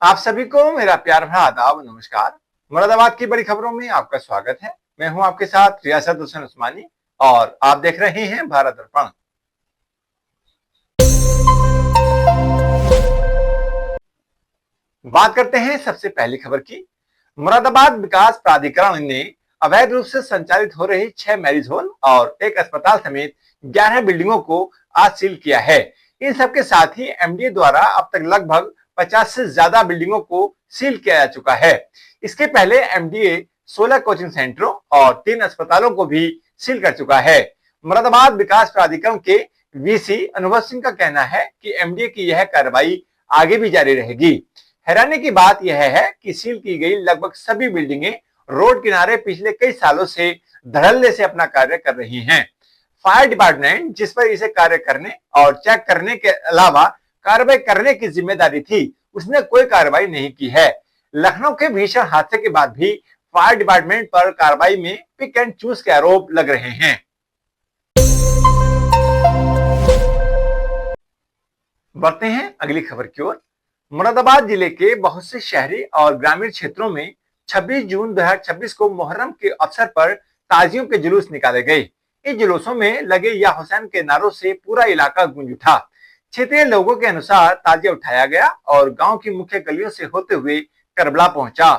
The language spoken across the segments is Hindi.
आप सभी को मेरा प्यार भरा आदाब नमस्कार। मुरादाबाद की बड़ी खबरों में आपका स्वागत है। मैं हूं आपके साथ रियासत हुसैन उस्मानी और आप देख रहे हैं भारत दर्पण। बात करते हैं सबसे पहली खबर की। मुरादाबाद विकास प्राधिकरण ने अवैध रूप से संचालित हो रही 6 मैरिज हॉल और एक अस्पताल समेत 11 बिल्डिंगों को आज सील किया है। इन सबके साथ ही एमडीए द्वारा अब तक लगभग 50 से ज्यादा बिल्डिंगों को सील किया जा चुका है। इसके पहले एमडीए 16 कोचिंग सेंटरों और 3 अस्पतालों को भी सील कर चुका है। मुरादाबाद विकास प्राधिकरण के वीसी अनुभव सिंह का कहना है कि एमडीए की यह कार्रवाई आगे भी जारी रहेगी। हैरानी की बात यह है कि सील की गई लगभग सभी बिल्डिंगें रोड किनारे पिछले कई सालों से धड़ल्ले से अपना कार्य कर रही हैं। फायर डिपार्टमेंट जिस पर इसे कार्य करने और चेक करने के अलावा कार्रवाई करने की जिम्मेदारी थी, उसने कोई कार्रवाई नहीं की है। लखनऊ के भीषण हादसे के बाद भी फायर डिपार्टमेंट पर कार्रवाई में पिक एंड चूज के आरोप लग रहे हैं। बढ़ते हैं अगली खबर की ओर। मुरादाबाद जिले के बहुत से शहरी और ग्रामीण क्षेत्रों में 26 जून 2026 को मुहर्रम के अवसर पर ताजियों के जुलूस निकाले गए। इन जुलूसों में लगे या हुसैन के नारों से पूरा इलाका गूंज उठा। क्षेत्रीय लोगों के अनुसार ताजिया उठाया गया और गांव की मुख्य गलियों से होते हुए करबला पहुंचा।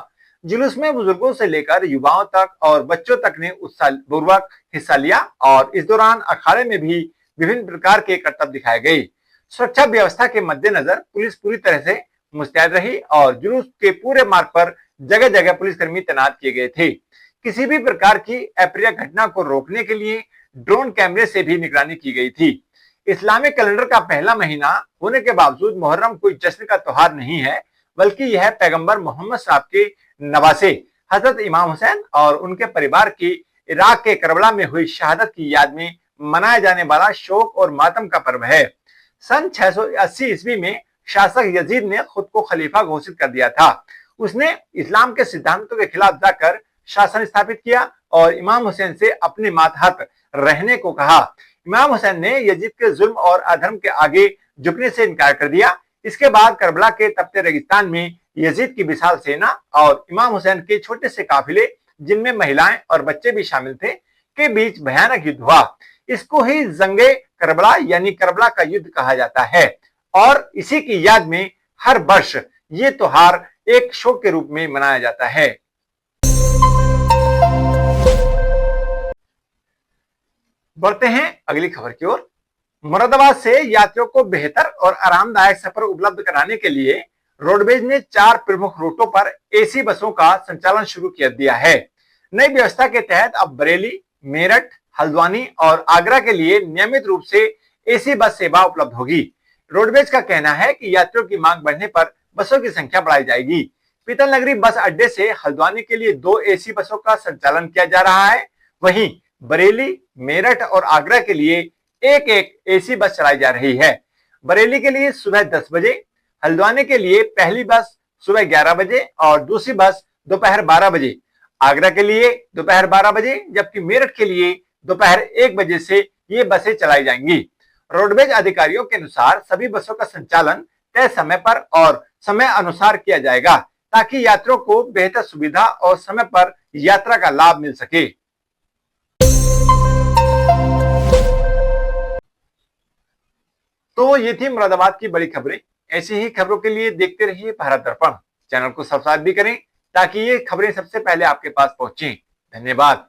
जुलूस में बुजुर्गों से लेकर युवाओं तक और बच्चों तक ने उत्साहपूर्वक हिस्सा लिया और इस दौरान अखाड़े में भी विभिन्न प्रकार के करतब दिखाए गए। सुरक्षा व्यवस्था के मद्देनजर पुलिस पूरी तरह से मुस्तैद रही और जुलूस के पूरे मार्ग पर जगह जगह पुलिसकर्मी तैनात किए गए थे। किसी भी प्रकार की अप्रिय घटना को रोकने के लिए ड्रोन कैमरे से भी निगरानी की गई थी। इस्लामिक कैलेंडर का पहला महीना होने के बावजूद मुहर्रम कोई जश्न का त्योहार नहीं है, बल्कि यह पैगंबर मोहम्मद साहब के नवासे हजरत इमाम हुसैन और उनके परिवार की इराक के करबला में हुई शहादत की याद में मनाया जाने वाला शोक और मातम का पर्व है। सन 680 ईस्वी में शासक यजीद ने खुद को खलीफा घोषित कर दिया था। उसने इस्लाम के सिद्धांतों के खिलाफ जाकर शासन स्थापित किया और इमाम हुसैन से अपने मातहत रहने को कहा। इमाम हुसैन ने यजीद के जुल्म और अधर्म के आगे झुकने से इनकार कर दिया। इसके बाद करबला के तपते रेगिस्तान में यजीद की विशाल सेना और इमाम हुसैन के छोटे से काफिले, जिनमें महिलाएं और बच्चे भी शामिल थे, के बीच भयानक युद्ध हुआ। इसको ही जंगे करबला यानी करबला का युद्ध कहा जाता है और इसी की याद में हर वर्ष ये त्योहार एक शोक के रूप में मनाया जाता है। बढ़ते हैं अगली खबर की ओर। मुरादाबाद से यात्रियों को बेहतर और आरामदायक सफर उपलब्ध कराने के लिए रोडवेज ने 4 प्रमुख रूटों पर एसी बसों का संचालन शुरू कर दिया है। नई व्यवस्था के तहत अब बरेली, मेरठ, हल्द्वानी और आगरा के लिए नियमित रूप से एसी बस सेवा उपलब्ध होगी। रोडवेज का कहना है कि यात्रियों की मांग बढ़ने पर बसों की संख्या बढ़ाई जाएगी। पीतल नगरी बस अड्डे से हल्द्वानी के लिए 2 एसी बसों का संचालन किया जा रहा है। वहीं बरेली, मेरठ और आगरा के लिए एक एक एसी बस चलाई जा रही है। बरेली के लिए सुबह 10 बजे, हल्द्वानी के लिए पहली बस सुबह 11 बजे और दूसरी बस दोपहर 12 बजे, आगरा के लिए दोपहर 12 बजे, जबकि मेरठ के लिए दोपहर 1 बजे से ये बसें चलाई जाएंगी। रोडवेज अधिकारियों के अनुसार सभी बसों का संचालन तय समय पर और समय अनुसार किया जाएगा ताकि यात्रियों को बेहतर सुविधा और समय पर यात्रा का लाभ मिल सके। तो ये थी मुरादाबाद की बड़ी खबरें। ऐसी ही खबरों के लिए देखते रहिए भारत दर्पण। चैनल को सब्सक्राइब भी करें ताकि ये खबरें सबसे पहले आपके पास पहुंचे। धन्यवाद।